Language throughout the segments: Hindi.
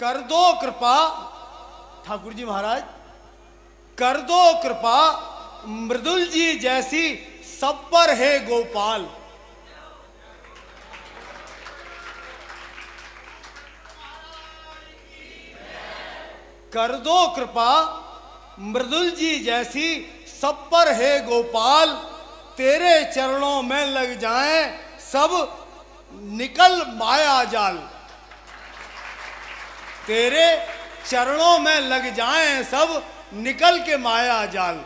कर दो कृपा ठाकुर जी महाराज, कर दो कृपा मृदुल जी जैसी सब पर है गोपाल। कर दो कृपा मृदुल जी जैसी सब पर है गोपाल, तेरे चरणों में लग जाएं सब निकल माया जाल। तेरे चरणों में लग जाएं सब निकल के माया जाल।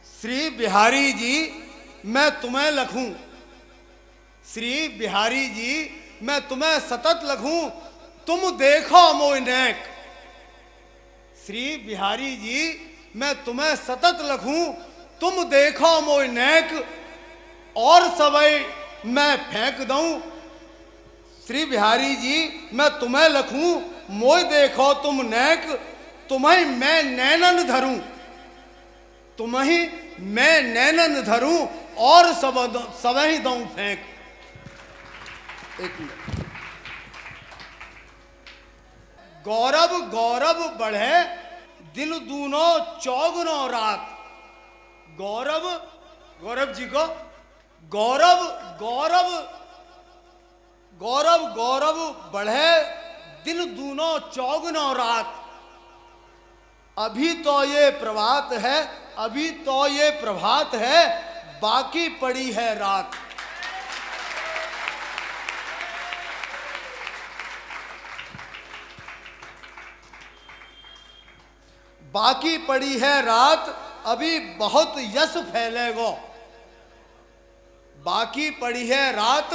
श्री बिहारी जी मैं तुम्हें लखूं, श्री बिहारी जी मैं तुम्हें सतत लखूं, तुम देखो मोय नेक। श्री बिहारी जी मैं तुम्हें सतत लखूं, तुम देखो मोय नेक, और सबई मैं फेंक दूं। श्री बिहारी जी मैं तुम्हें लखूं, मोय देखो तुम नेक, तुम्हें मैं नैनन धरूं, तुम्हें मैं नैनन धरूं, और सबही दूं फेंक। एक मिनट। गौरव गौरव बढ़े दिन दूनो चौगुनो रात। गौरव गौरव जी को गौरव गौरव गौरव गौरव बढ़े दिन दूनो चौगुनो रात। अभी तो ये प्रभात है, अभी तो ये प्रभात है, बाकी पड़ी है रात। बाकी पड़ी है रात, अभी बहुत यश फैलेगो। बाकी पड़ी है रात,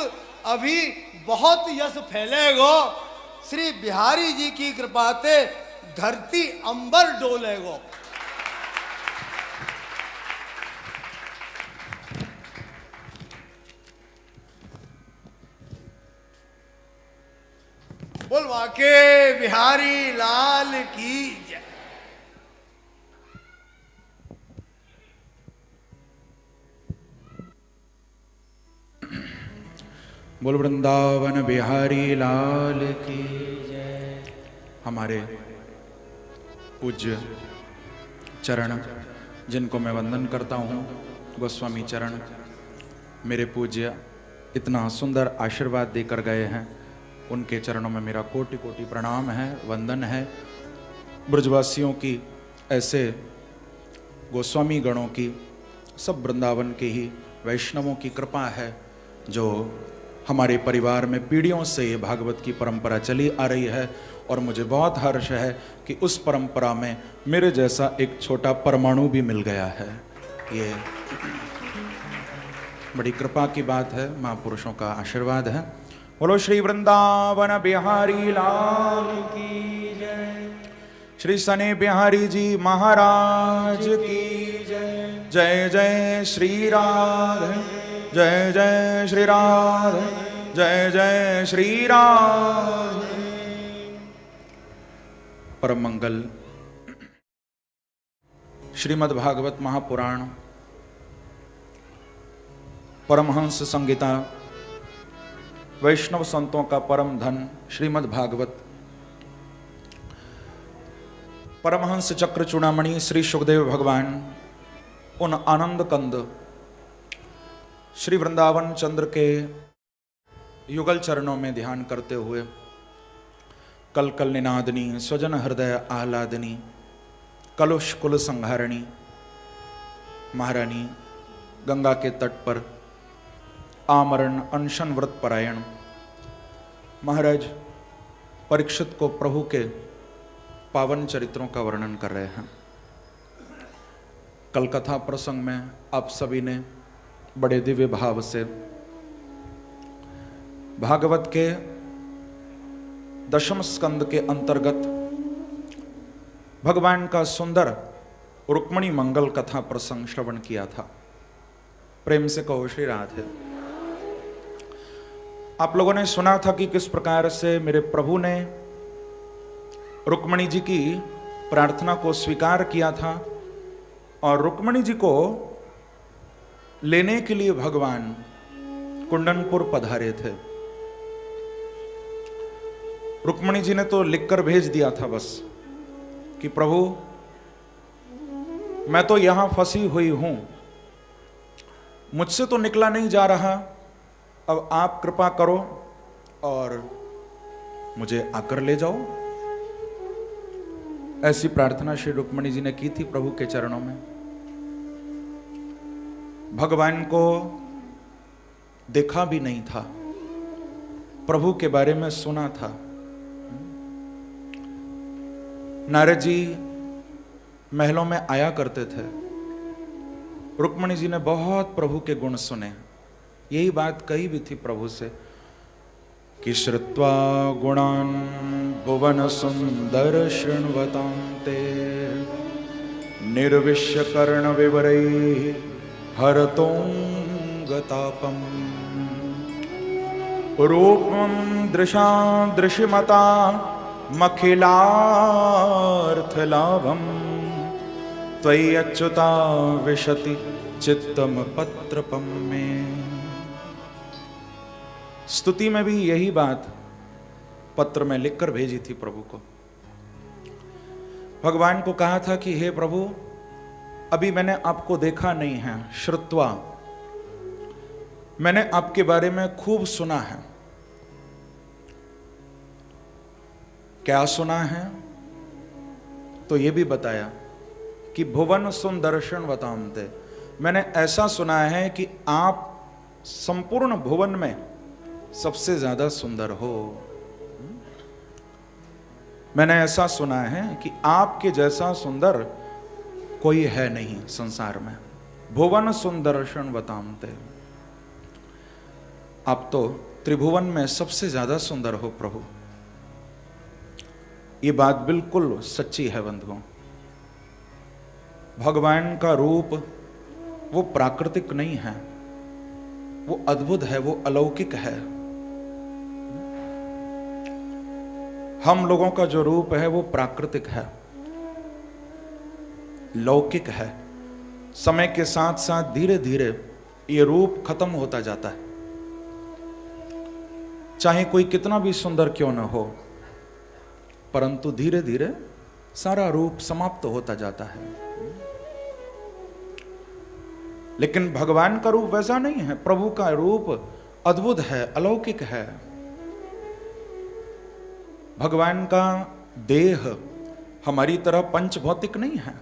अभी बहुत यश फैलेगो। श्री बिहारी जी की कृपा से धरती अंबर डोलेगो। बोलवा के बिहारी लाल की जय। बोल वृंदावन बिहारी लाल की जय। हमारे पूज्य चरण जिनको मैं वंदन करता हूँ, गोस्वामी चरण मेरे पूज्य इतना सुंदर आशीर्वाद देकर गए हैं, उनके चरणों में मेरा कोटि कोटि प्रणाम है, वंदन है। ब्रजवासियों की, ऐसे गोस्वामी गणों की, सब वृंदावन के ही वैष्णवों की कृपा है, जो हमारे परिवार में पीढ़ियों से ये भागवत की परंपरा चली आ रही है। और मुझे बहुत हर्ष है कि उस परंपरा में मेरे जैसा एक छोटा परमाणु भी मिल गया है। ये बड़ी कृपा की बात है, महापुरुषों का आशीर्वाद है। बोलो श्री वृंदावन बिहारी लाल की जय। श्री सने बिहारी जी महाराज की जय। जय जय श्री राधे, जय जय श्री राधे, जय जय श्री राधे। परम मंगल श्रीमद् भागवत महापुराण, परमहंस संहिता, वैष्णव संतों का परम धन श्रीमद् भागवत, परमहंस चक्र चूड़ामणि श्री सुखदेव भगवान, उन आनंद कंद श्री वृंदावन चंद्र के युगल चरणों में ध्यान करते हुए, कल कल निनादनी, स्वजन हृदय आह्लादनी, कलुष कुल संहारिणी महारानी, गंगा के तट पर आमरण अनशन व्रत परायण महाराज परीक्षित को प्रभु के पावन चरित्रों का वर्णन कर रहे हैं। कल कथा प्रसंग में आप सभी ने बड़े दिव्य भाव से भागवत के दशम स्कंद के अंतर्गत भगवान का सुंदर रुक्मणी मंगल कथा प्रसंग श्रवण किया था। प्रेम से कहो श्री राधे। आप लोगों ने सुना था कि किस प्रकार से मेरे प्रभु ने रुक्मणी जी की प्रार्थना को स्वीकार किया था और रुक्मणी जी को लेने के लिए भगवान कुंडनपुर पधारे थे। रुक्मणी जी ने तो लिखकर भेज दिया था बस कि प्रभु मैं तो यहां फंसी हुई हूं, मुझसे तो निकला नहीं जा रहा, अब आप कृपा करो और मुझे आकर ले जाओ। ऐसी प्रार्थना श्री रुक्मणी जी ने की थी प्रभु के चरणों में। भगवान को देखा भी नहीं था, प्रभु के बारे में सुना था। नारद जी महलों में आया करते थे, रुक्मणी जी ने बहुत प्रभु के गुण सुने। यही बात कही भी थी प्रभु से कि श्रुत्वा गुणान भुवन सुंदर शृण्वतां ते निर्विश्य कर्ण विवरैः हरतोऽङ्गतापम् रूपं दृशां दृशिमता मखिलार्थलाभं त्वयि अच्युता विशति चित्तम पत्रपम में। स्तुति में भी यही बात पत्र में लिखकर भेजी थी प्रभु को। भगवान को कहा था कि हे प्रभु, अभी मैंने आपको देखा नहीं है, श्रुत्वा मैंने आपके बारे में खूब सुना है। क्या सुना है? तो ये भी बताया कि भुवन सुंदर्शन वतामते, मैंने ऐसा सुना है कि आप संपूर्ण भुवन में सबसे ज्यादा सुंदर हो। मैंने ऐसा सुना है कि आपके जैसा सुंदर कोई है नहीं संसार में। भुवन सुंदर्शन वतामते, आप तो त्रिभुवन में सबसे ज्यादा सुंदर हो प्रभु। ये बात बिल्कुल सच्ची है बंधुओं। भगवान का रूप वो प्राकृतिक नहीं है, वो अद्भुत है, वो अलौकिक है। हम लोगों का जो रूप है वो प्राकृतिक है, लौकिक है। समय के साथ साथ धीरे धीरे ये रूप खत्म होता जाता है। चाहे कोई कितना भी सुंदर क्यों न हो, परंतु धीरे धीरे सारा रूप समाप्त होता जाता है। लेकिन भगवान का रूप वैसा नहीं है। प्रभु का रूप अद्भुत है, अलौकिक है। भगवान का देह हमारी तरह पंच भौतिक नहीं है।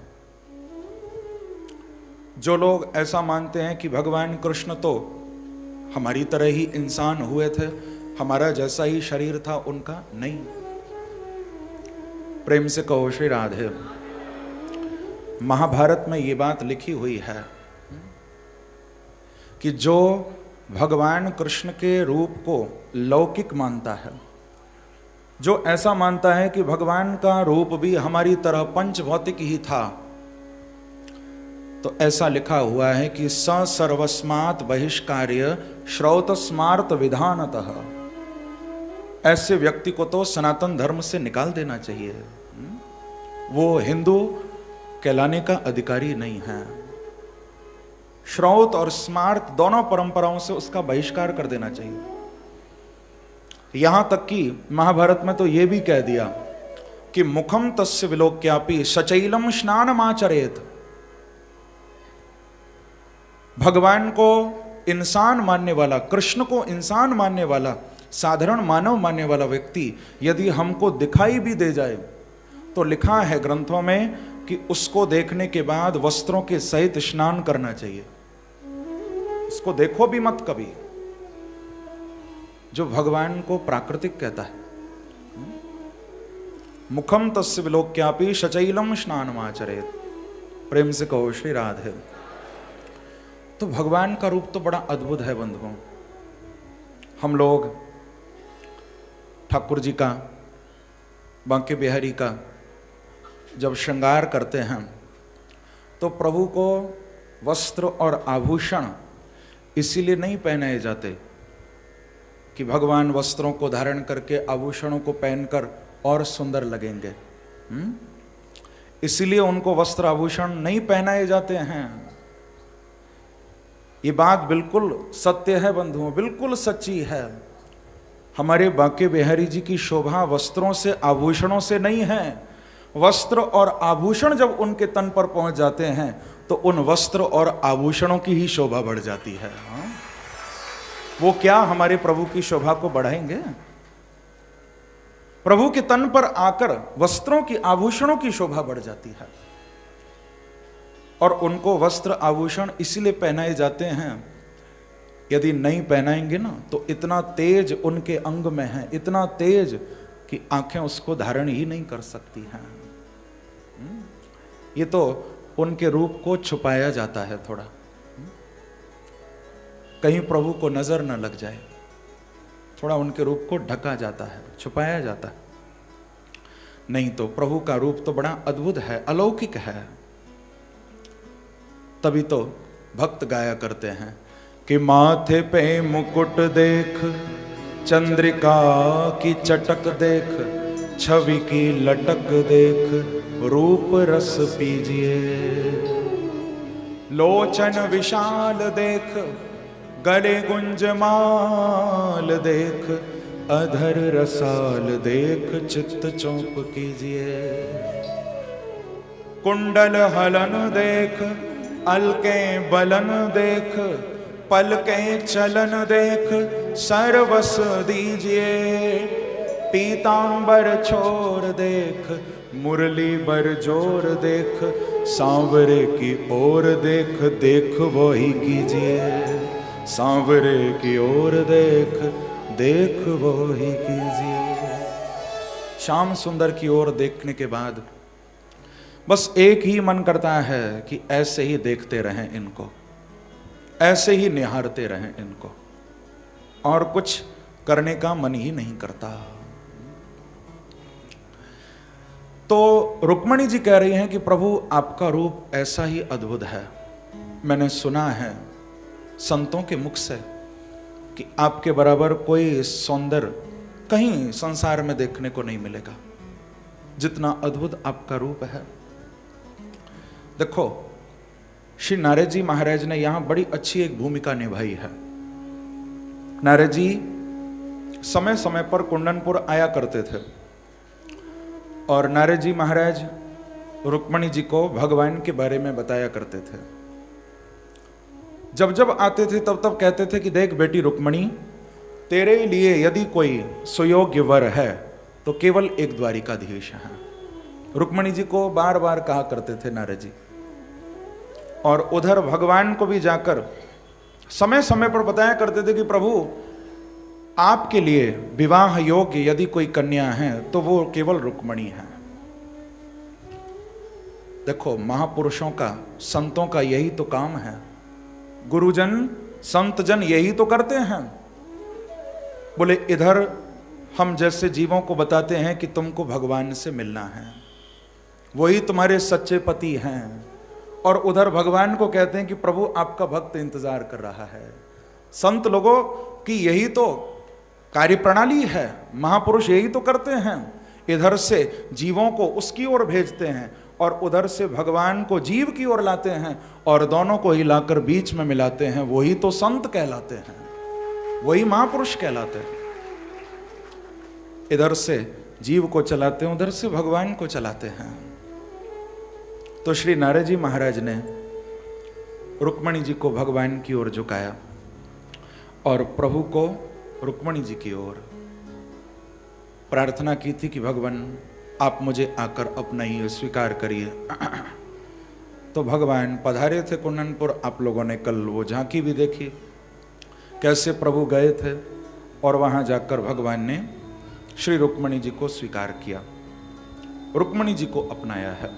जो लोग ऐसा मानते हैं कि भगवान कृष्ण तो हमारी तरह ही इंसान हुए थे, हमारा जैसा ही शरीर था उनका, नहीं। प्रेम से कहो श्री राधे। महाभारत में ये बात लिखी हुई है कि जो भगवान कृष्ण के रूप को लौकिक मानता है, जो ऐसा मानता है कि भगवान का रूप भी हमारी तरह पंच भौतिक ही था, तो ऐसा लिखा हुआ है कि स सर्वस्मात् बहिष्कार्य श्रौतस्मार्त विधानतः, ऐसे व्यक्ति को तो सनातन धर्म से निकाल देना चाहिए। वो हिंदू कहलाने का अधिकारी नहीं है। श्रौत और स्मार्त दोनों परंपराओं से उसका बहिष्कार कर देना चाहिए। यहां तक कि महाभारत में तो यह भी कह दिया कि मुखम तस्य विलोक्यापि सचैलम स्नानमाचरेत। भगवान को इंसान मानने वाला, कृष्ण को इंसान मानने वाला, साधारण मानव मानने वाला व्यक्ति यदि हमको दिखाई भी दे जाए तो लिखा है ग्रंथों में कि उसको देखने के बाद वस्त्रों के सहित स्नान करना चाहिए। उसको देखो भी मत कभी। जो भगवान को प्राकृतिक कहता है, मुखम तस्य विलोक्यापि शचैलम स्नानमाचरेत। प्रेम से कहो श्री राधे। तो भगवान का रूप तो बड़ा अद्भुत है बंधुओं। हम लोग ठाकुर जी का, बांके बिहारी का जब श्रृंगार करते हैं तो प्रभु को वस्त्र और आभूषण इसीलिए नहीं पहनाए जाते कि भगवान वस्त्रों को धारण करके आभूषणों को पहनकर और सुंदर लगेंगे। इसीलिए उनको वस्त्र आभूषण नहीं पहनाए जाते हैं। ये बात बिल्कुल सत्य है बंधुओं, बिल्कुल सच्ची है। हमारे बांके बिहारी जी की शोभा वस्त्रों से, आभूषणों से नहीं है। वस्त्र और आभूषण जब उनके तन पर पहुंच जाते हैं तो उन वस्त्र और आभूषणों की ही शोभा बढ़ जाती है। हाँ? वो क्या हमारे प्रभु की शोभा को बढ़ाएंगे? प्रभु के तन पर आकर वस्त्रों की, आभूषणों की शोभा बढ़ जाती है। और उनको वस्त्र आभूषण इसलिए पहनाए जाते हैं, यदि नहीं पहनाएंगे ना तो इतना तेज उनके अंग में है, इतना तेज कि आंखें उसको धारण ही नहीं कर सकती हैं। ये तो उनके रूप को छुपाया जाता है थोड़ा, कहीं प्रभु को नजर न लग जाए, थोड़ा उनके रूप को ढका जाता है, छुपाया जाता है। नहीं तो प्रभु का रूप तो बड़ा अद्भुत है, अलौकिक है। तभी तो भक्त गाया करते हैं कि माथे पे मुकुट देख, चंद्रिका की चटक देख, छवि की लटक देख, रूप रस पीजिए। लोचन विशाल देख, गले गुंजमाल देख, अधर रसाल देख, चित्त चौप कीजिए। कुंडल हलन देख, अलके बलन देख, पलके चलन देख, सर्वस दीजिए। पीतांबर छोर देख, मुरली बर जोर देख, सांवरे की ओर देख, देख वो ही कीजिए। सांवरे की ओर देख, देख वो ही कीजिए। श्याम सुंदर की ओर देखने के बाद बस एक ही मन करता है कि ऐसे ही देखते रहें इनको, ऐसे ही निहारते रहें इनको, और कुछ करने का मन ही नहीं करता। तो रुक्मणी जी कह रही हैं कि प्रभु आपका रूप ऐसा ही अद्भुत है। मैंने सुना है संतों के मुख से कि आपके बराबर कोई सौंदर्य कहीं संसार में देखने को नहीं मिलेगा, जितना अद्भुत आपका रूप है। देखो, श्री नारद जी महाराज ने यहां बड़ी अच्छी एक भूमिका निभाई है। नारद जी समय समय पर कुंडनपुर आया करते थे और नारद जी महाराज रुक्मणी जी को भगवान के बारे में बताया करते थे। जब जब आते थे तब तब कहते थे कि देख बेटी रुक्मणी, तेरे लिए यदि कोई सुयोग्य वर है तो केवल एक द्वारिकाधीश है। रुक्मणी जी को बार बार कहा करते थे नारद जी। और उधर भगवान को भी जाकर समय समय पर बताया करते थे कि प्रभु आपके लिए विवाह योग्य यदि कोई कन्या है तो वो केवल रुक्मणी है। देखो, महापुरुषों का, संतों का यही तो काम है। गुरुजन संतजन यही तो करते हैं। बोले इधर हम जैसे जीवों को बताते हैं कि तुमको भगवान से मिलना है, वही तुम्हारे सच्चे पति हैं, और उधर भगवान को कहते हैं कि प्रभु आपका भक्त इंतजार कर रहा है। संत लोगों की यही तो कार्यप्रणाली है, महापुरुष यही तो करते हैं। इधर से जीवों को उसकी ओर भेजते हैं और उधर से भगवान को जीव की ओर लाते हैं, और दोनों को ही लाकर बीच में मिलाते हैं। वही तो संत कहलाते हैं, वही महापुरुष कहलाते हैं। इधर से जीव को चलाते हैं, उधर से भगवान को चलाते हैं। तो श्री नारद जी महाराज ने रुक्मणी जी को भगवान की ओर झुकाया और प्रभु को रुक्मणी जी की ओर प्रार्थना की थी कि भगवान आप मुझे आकर अपनाइए, स्वीकार करिए। तो भगवान पधारे थे कुंडनपुर। आप लोगों ने कल वो झांकी भी देखी, कैसे प्रभु गए थे और वहां जाकर भगवान ने श्री रुक्मणी जी को स्वीकार किया, रुक्मणी जी को अपनाया है।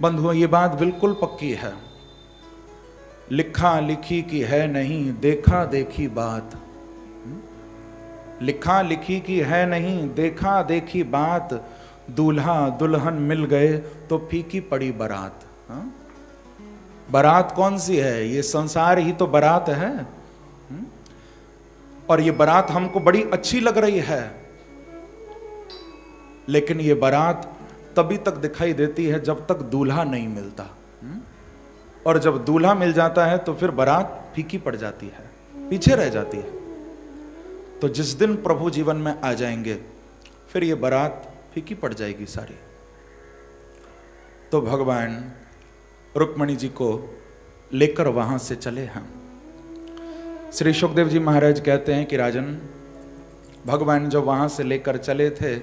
बंधुओं, ये बात बिल्कुल पक्की है। लिखा लिखी की है नहीं, देखा देखी बात। लिखा लिखी की है नहीं, देखा देखी बात। दूल्हा दुल्हन मिल गए तो फीकी पड़ी बारात। बारात कौन सी है? ये संसार ही तो बारात है। और ये बारात हमको बड़ी अच्छी लग रही है, लेकिन ये बारात तभी तक दिखाई देती है जब तक दूल्हा नहीं मिलता। और जब दूल्हा मिल जाता है तो फिर बारात फीकी पड़ जाती है, पीछे रह जाती है। तो जिस दिन प्रभु जीवन में आ जाएंगे फिर ये बारात फीकी पड़ जाएगी सारी। तो भगवान रुक्मणी जी को लेकर वहां से चले हैं। श्री सुखदेव जी महाराज कहते हैं कि राजन, भगवान जब वहां से लेकर चले थे,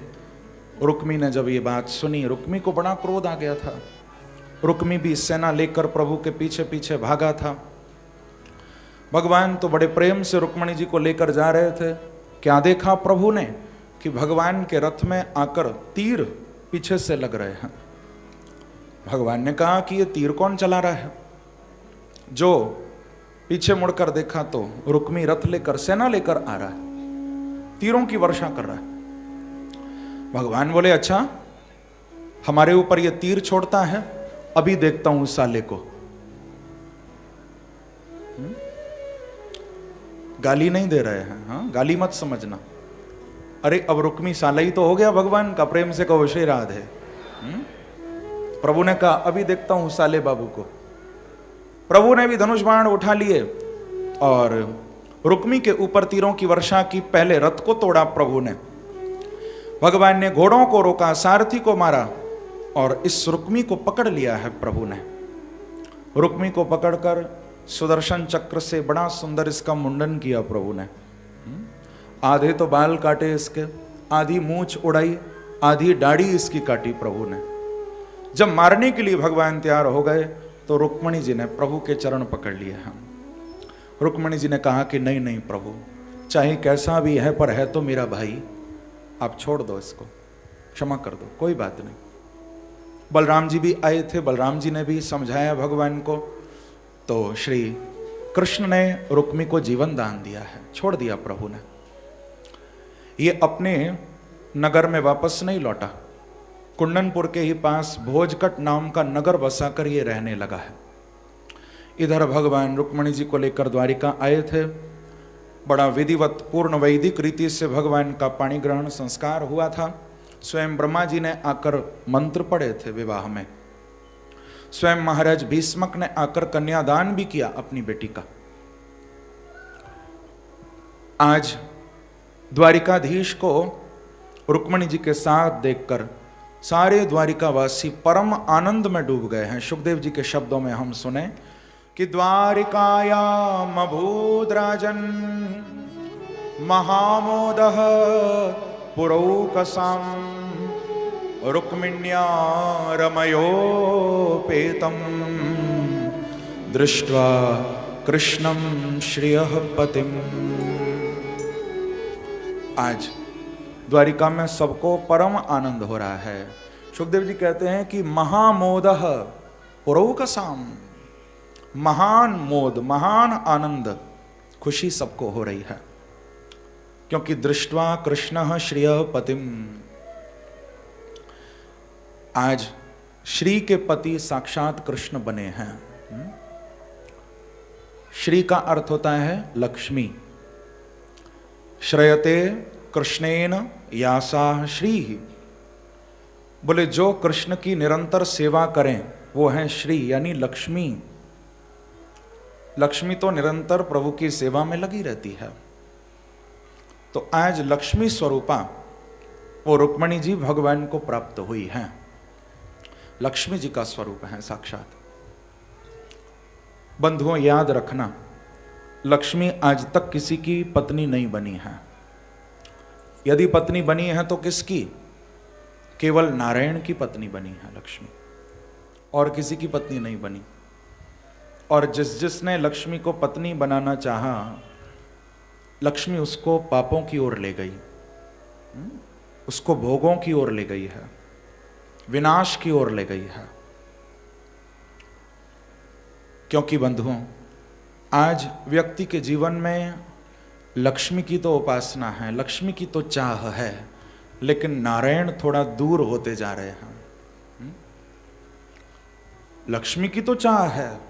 रुक्मी ने जब ये बात सुनी, रुक्मी को बड़ा क्रोध आ गया था। रुक्मी भी सेना लेकर प्रभु के पीछे पीछे भागा था। भगवान तो बड़े प्रेम से रुक्मणी जी को लेकर जा रहे थे। क्या देखा प्रभु ने कि भगवान के रथ में आकर तीर पीछे से लग रहे हैं। भगवान ने कहा कि ये तीर कौन चला रहा है। जो पीछे मुड़कर देखा तो रुक्मी रथ लेकर, सेना लेकर आ रहा है, तीरों की वर्षा कर रहा है। भगवान बोले, अच्छा हमारे ऊपर ये तीर छोड़ता है, अभी देखता हूं उस साले को। गाली नहीं दे रहे हैं, हाँ, गाली मत समझना। अरे अब रुक्मी साला ही तो हो गया भगवान का, प्रेम से कहो श्री राधे। प्रभु ने कहा अभी देखता हूं साले बाबू को। प्रभु ने भी धनुष बाण उठा लिए और रुक्मी के ऊपर तीरों की वर्षा की। पहले रथ को तोड़ा प्रभु ने, भगवान ने घोड़ों को रोका, सारथी को मारा और इस रुक्मी को पकड़ लिया है प्रभु ने। रुक्मी को पकड़कर सुदर्शन चक्र से बड़ा सुंदर इसका मुंडन किया प्रभु ने। आधे तो बाल काटे इसके, आधी मूंछ उड़ाई, आधी दाढ़ी इसकी काटी प्रभु ने। जब मारने के लिए भगवान तैयार हो गए तो रुक्मणी जी ने प्रभु के चरण पकड़ लिए हैं। रुक्मणी जी ने कहा कि नहीं नहीं प्रभु, चाहे कैसा भी है पर है तो मेरा भाई, आप छोड़ दो इसको, क्षमा कर दो, कोई बात नहीं। बलराम जी भी आए थे, बलराम जी ने भी समझाया भगवान को। तो श्री कृष्ण ने रुक्मी को जीवन दान दिया है, छोड़ दिया प्रभु ने। ये अपने नगर में वापस नहीं लौटा, कुंडनपुर के ही पास भोजकट नाम का नगर बसाकर ये रहने लगा है। इधर भगवान रुक्मणी जी को लेकर द्वारिका आए थे। बड़ा विधिवत पूर्ण वैदिक रीति से भगवान का पाणी ग्रहण संस्कार हुआ था। स्वयं ब्रह्मा जी ने आकर मंत्र पढ़े थे विवाह में। स्वयं महाराज भीष्मक ने आकर कन्यादान भी किया अपनी बेटी का। आज द्वारिकाधीश को रुक्मणी जी के साथ देखकर सारे द्वारिकावासी परम आनंद में डूब गए हैं। सुखदेव जी के शब्दों में हम सुने कि द्वारिकायाम अभूत राजन महामोदः पुरौकसाम रुक्मिण्या रमयोपेतम दृष्ट्वा कृष्णं श्रियः पतिम। आज द्वारिका में सबको परम आनंद हो रहा है। सुखदेव जी कहते हैं कि महामोदः पुरौकसाम, महान मोद, महान आनंद, खुशी सबको हो रही है। क्योंकि दृष्ट्वा कृष्णः श्रियः पतिम, आज श्री के पति साक्षात कृष्ण बने हैं। श्री का अर्थ होता है लक्ष्मी। श्रयते कृष्णेन यासा श्री, बोले जो कृष्ण की निरंतर सेवा करें वो है श्री यानी लक्ष्मी। लक्ष्मी तो निरंतर प्रभु की सेवा में लगी रहती है। तो आज लक्ष्मी स्वरूपा वो रुक्मणी जी भगवान को प्राप्त हुई हैं। लक्ष्मी जी का स्वरूप है साक्षात। बंधुओं याद रखना, लक्ष्मी आज तक किसी की पत्नी नहीं बनी है। यदि पत्नी बनी है तो किसकी? केवल नारायण की पत्नी बनी है लक्ष्मी, और किसी की पत्नी नहीं बनी। और जिसने लक्ष्मी को पत्नी बनाना चाहा, लक्ष्मी उसको पापों की ओर ले गई, उसको भोगों की ओर ले गई है, विनाश की ओर ले गई है। क्योंकि बंधुओं, आज व्यक्ति के जीवन में लक्ष्मी की तो उपासना है, लक्ष्मी की तो चाह है, लेकिन नारायण थोड़ा दूर होते जा रहे हैं। लक्ष्मी की तो चाह है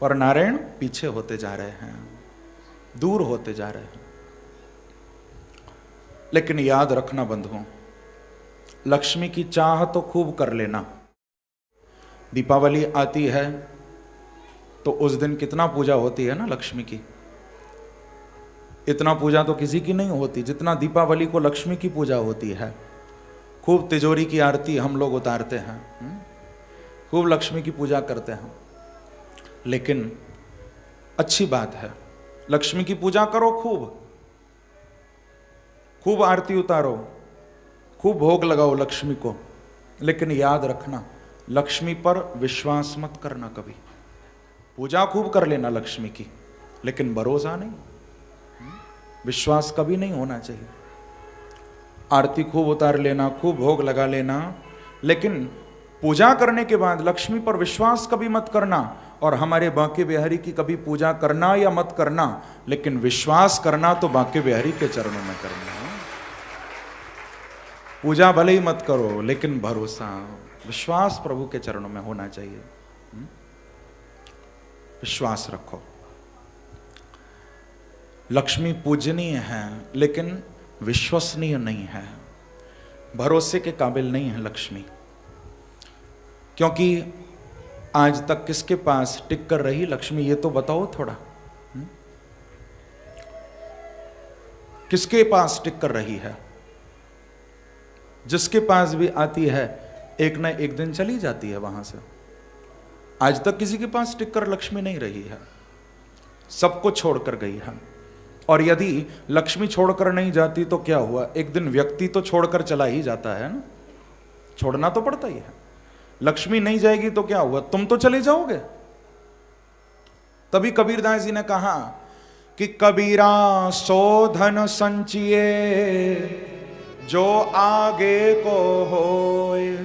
पर नारायण पीछे होते जा रहे हैं, दूर होते जा रहे हैं। लेकिन याद रखना बंधुओं, लक्ष्मी की चाह तो खूब कर लेना। दीपावली आती है तो उस दिन कितना पूजा होती है ना लक्ष्मी की। इतना पूजा तो किसी की नहीं होती जितना दीपावली को लक्ष्मी की पूजा होती है। खूब तिजोरी की आरती हम लोग उतारते हैं, खूब लक्ष्मी की पूजा करते हैं। लेकिन अच्छी बात है, लक्ष्मी की पूजा करो, खूब खूब आरती उतारो, खूब भोग लगाओ लक्ष्मी को। लेकिन याद रखना, लक्ष्मी पर विश्वास मत करना कभी। पूजा खूब कर लेना लक्ष्मी की, लेकिन भरोसा नहीं, विश्वास कभी नहीं होना चाहिए। आरती खूब उतार लेना, खूब भोग लगा लेना, लेकिन पूजा करने के बाद लक्ष्मी पर विश्वास कभी मत करना। और हमारे बांके बिहारी की कभी पूजा करना या मत करना, लेकिन विश्वास करना तो बांके बिहारी के चरणों में करना। पूजा भले ही मत करो, लेकिन भरोसा, विश्वास प्रभु के चरणों में होना चाहिए। विश्वास रखो। लक्ष्मी पूजनीय है, लेकिन विश्वसनीय नहीं है, भरोसे के काबिल नहीं है लक्ष्मी। क्योंकि आज तक किसके पास टिक कर रही लक्ष्मी, ये तो बताओ थोड़ा। किसके पास टिक कर रही है? जिसके पास भी आती है एक न एक दिन चली जाती है वहां से। आज तक किसी के पास टिक कर लक्ष्मी नहीं रही है, सबको छोड़कर गई है। और यदि लक्ष्मी छोड़कर नहीं जाती तो क्या हुआ, एक दिन व्यक्ति तो छोड़कर चला ही जाता है ना, छोड़ना तो पड़ता ही है। लक्ष्मी नहीं जाएगी तो क्या हुआ, तुम तो चले जाओगे। तभी कबीरदास जी ने कहा कि कबीरा सो धन संचिए जो आगे को होए,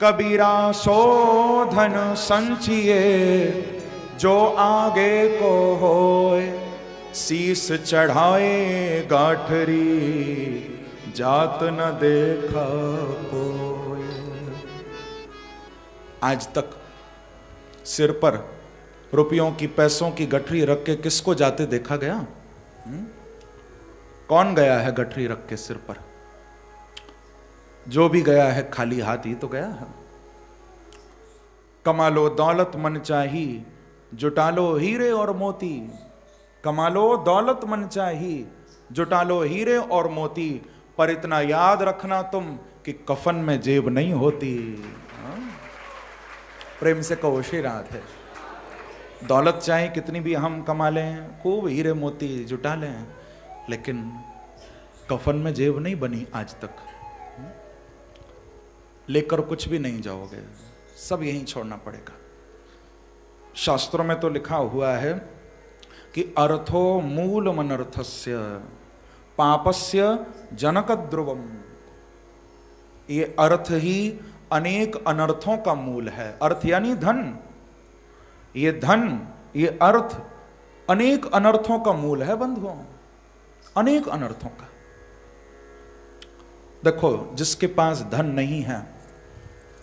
कबीरा सो धन संचिए जो आगे को होए, शीस चढ़ाए गाठरी जात न देखा कोई। आज तक सिर पर रुपयों की, पैसों की गठरी रख के किसको जाते देखा गया? कौन गया है गठरी रख के सिर पर? जो भी गया है खाली हाथ ही तो गया है। कमा लो दौलत मन चाही, जुटा लो हीरे और मोती। कमा लो दौलत मन चाही, जुटा लो हीरे और मोती, पर इतना याद रखना तुम कि कफन में जेब नहीं होती। प्रेम से कहो श्री राधे। दौलत चाहे कितनी भी हम कमा लें, खूब हीरे मोती जुटा लें, लेकिन कफन में जेब नहीं बनी आज तक। लेकर कुछ भी नहीं जाओगे, सब यहीं छोड़ना पड़ेगा। शास्त्रों में तो लिखा हुआ है कि अर्थो मूलमनर्थस्य पापस्य जनक ध्रुवम। ये अर्थ ही अनेक अनर्थों का मूल है। अर्थ यानी धन। ये धन, ये अर्थ अनेक अनर्थों का मूल है बंधुओं, अनेक अनर्थों का। देखो, जिसके पास धन नहीं है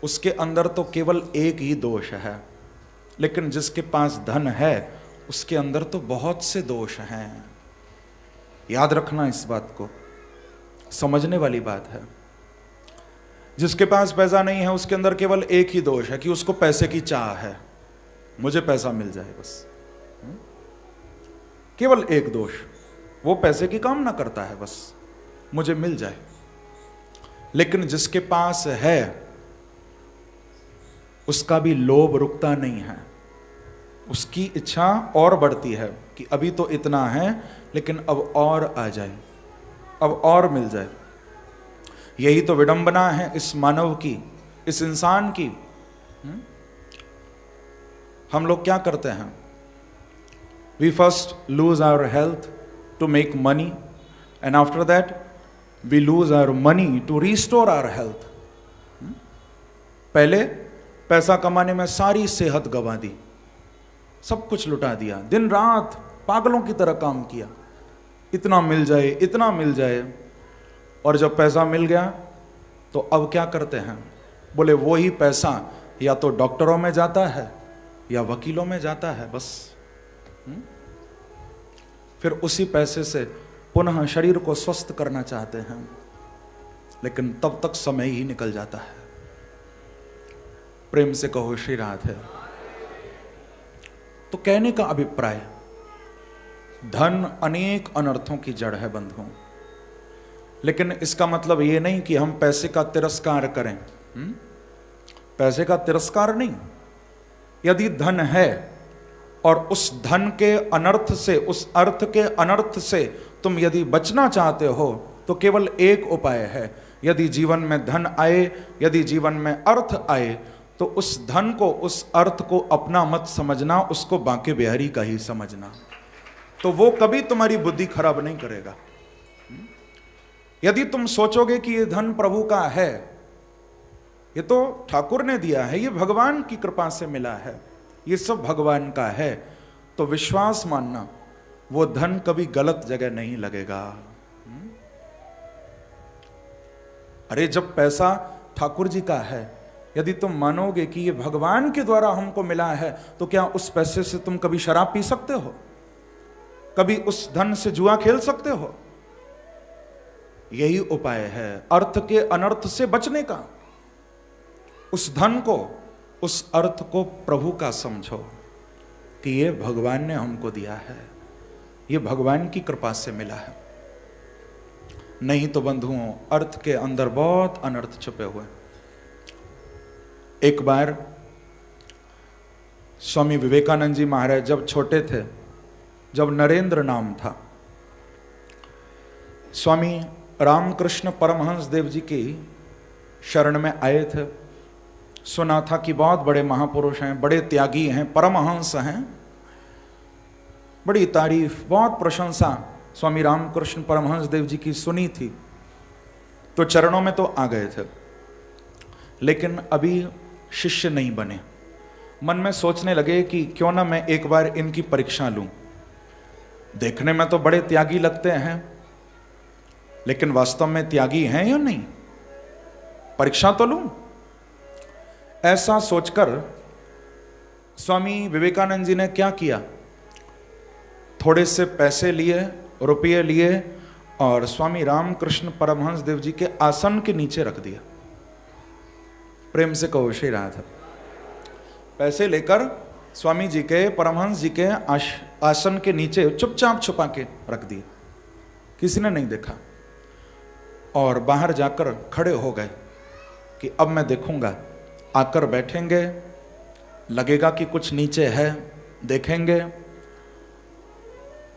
उसके अंदर तो केवल एक ही दोष है, लेकिन जिसके पास धन है उसके अंदर तो बहुत से दोष हैं। याद रखना इस बात को, समझने वाली बात है। जिसके पास पैसा नहीं है उसके अंदर केवल एक ही दोष है कि उसको पैसे की चाह है, मुझे पैसा मिल जाए बस। केवल एक दोष, वो पैसे की कामना करता है, बस मुझे मिल जाए। लेकिन जिसके पास है उसका भी लोभ रुकता नहीं है, उसकी इच्छा और बढ़ती है कि अभी तो इतना है लेकिन अब और आ जाए, अब और मिल जाए। यही तो विडंबना है इस मानव की, इस इंसान की। हम लोग क्या करते हैं? We first lose our health to make money, and after that we lose our money to restore our health. पहले पैसा कमाने में सारी सेहत गंवा दी, सब कुछ लुटा दिया, दिन रात पागलों की तरह काम किया, इतना मिल जाए, इतना मिल जाए। और जब पैसा मिल गया तो अब क्या करते हैं? बोले वही पैसा या तो डॉक्टरों में जाता है या वकीलों में जाता है, बस। फिर उसी पैसे से पुनः शरीर को स्वस्थ करना चाहते हैं, लेकिन तब तक समय ही निकल जाता है। प्रेम से कहो श्री राधे। तो कहने का अभिप्राय, धन अनेक अनर्थों की जड़ है बंधुओं। लेकिन इसका मतलब ये नहीं कि हम पैसे का तिरस्कार करें। पैसे का तिरस्कार नहीं। यदि धन है और उस धन के अनर्थ से, उस अर्थ के अनर्थ से तुम यदि बचना चाहते हो तो केवल एक उपाय है। यदि जीवन में धन आए, यदि जीवन में अर्थ आए, तो उस धन को, उस अर्थ को अपना मत समझना, उसको बांके बिहारी का ही समझना। तो वो कभी तुम्हारी बुद्धि खराब नहीं करेगा। यदि तुम सोचोगे कि ये धन प्रभु का है, ये तो ठाकुर ने दिया है, ये भगवान की कृपा से मिला है, ये सब भगवान का है, तो विश्वास मानना वो धन कभी गलत जगह नहीं लगेगा। अरे जब पैसा ठाकुर जी का है, यदि तुम मानोगे कि ये भगवान के द्वारा हमको मिला है, तो क्या उस पैसे से तुम कभी शराब पी सकते हो? कभी उस धन से जुआ खेल सकते हो? यही उपाय है अर्थ के अनर्थ से बचने का। उस धन को, उस अर्थ को प्रभु का समझो कि ये भगवान ने हमको दिया है, ये भगवान की कृपा से मिला है। नहीं तो बंधुओं, अर्थ के अंदर बहुत अनर्थ छुपे हुए। एक बार स्वामी विवेकानंद जी महाराज जब छोटे थे, जब नरेंद्र नाम था, स्वामी रामकृष्ण परमहंस देव जी की शरण में आए थे। सुना था कि बहुत बड़े महापुरुष हैं, बड़े त्यागी हैं, परमहंस हैं, बड़ी तारीफ, बहुत प्रशंसा स्वामी रामकृष्ण परमहंस देव जी की सुनी थी। तो चरणों में तो आ गए थे, लेकिन अभी शिष्य नहीं बने। मन में सोचने लगे कि क्यों ना मैं एक बार इनकी परीक्षा लूं। देखने में तो बड़े त्यागी लगते हैं, लेकिन वास्तव में त्यागी हैं या नहीं, परीक्षा तो लूं। ऐसा सोचकर स्वामी विवेकानंद जी ने क्या किया, थोड़े से पैसे लिए, रुपये लिए और स्वामी रामकृष्ण परमहंस देव जी के आसन के नीचे रख दिया। प्रेम से कहो श्री राधा। पैसे लेकर स्वामी जी के, परमहंस जी के आसन के नीचे चुपचाप छुपा के रख दिए, किसी ने नहीं देखा। और बाहर जाकर खड़े हो गए कि अब मैं देखूंगा। आकर बैठेंगे, लगेगा कि कुछ नीचे है, देखेंगे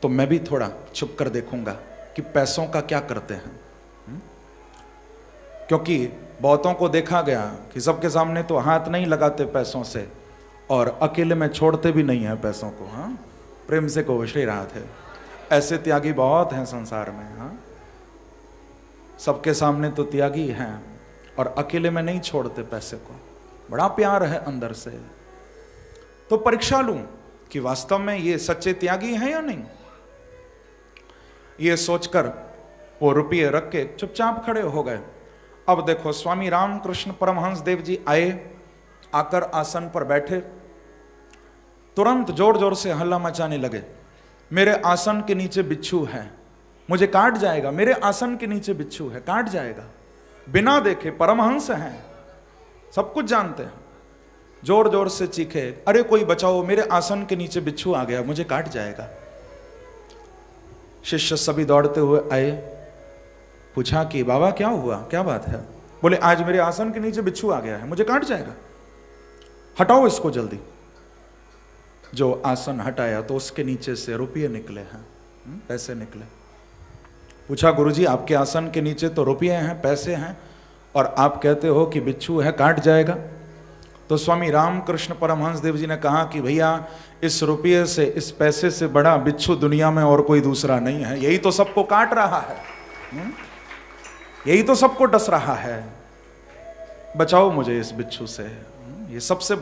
तो मैं भी थोड़ा छुप कर देखूंगा कि पैसों का क्या करते हैं। क्योंकि बहुतों को देखा गया कि सबके सामने तो हाथ नहीं लगाते पैसों से, और अकेले में छोड़ते भी नहीं है पैसों को। हाँ, प्रेम से कहो श्री राधे। ऐसे त्यागी बहुत हैं संसार में। हाँ, सबके सामने तो त्यागी हैं और अकेले में नहीं छोड़ते पैसे को, बड़ा प्यार है अंदर से। तो परीक्षा लूं कि वास्तव में ये सच्चे त्यागी हैं या नहीं। ये सोचकर वो रुपये रख के चुपचाप खड़े हो गए। अब देखो, स्वामी रामकृष्ण परमहंस देव जी आए, आकर आसन पर बैठे, तुरंत जोर जोर से हल्ला मचाने लगे, मेरे आसन के नीचे बिच्छू है, मुझे काट जाएगा, मेरे आसन के नीचे बिच्छू है, काट जाएगा। बिना देखे, परमहंस हैं, सब कुछ जानते हैं, जोर जोर से चीखे, अरे कोई बचाओ, मेरे आसन के नीचे बिच्छू आ गया, मुझे काट जाएगा। शिष्य सभी दौड़ते हुए आए, पूछा कि बाबा क्या हुआ, क्या बात है? बोले आज मेरे आसन के नीचे बिच्छू आ गया है, मुझे काट जाएगा, हटाओ इसको जल्दी। जो आसन हटाया तो उसके नीचे से रुपये निकले हैं, पैसे निकले। पूछा गुरुजी आपके आसन के नीचे तो रुपये हैं, पैसे हैं, और आप कहते हो कि बिच्छू है, काट जाएगा। तो स्वामी रामकृष्ण परमहंस देव जी ने कहा कि भैया इस रुपये से, इस पैसे से बड़ा बिच्छू दुनिया में और कोई दूसरा नहीं है, यही तो सबको काट रहा है, यही तो सबको डस रहा है, बचाओ मुझे इस बिच्छू से, ये सबसे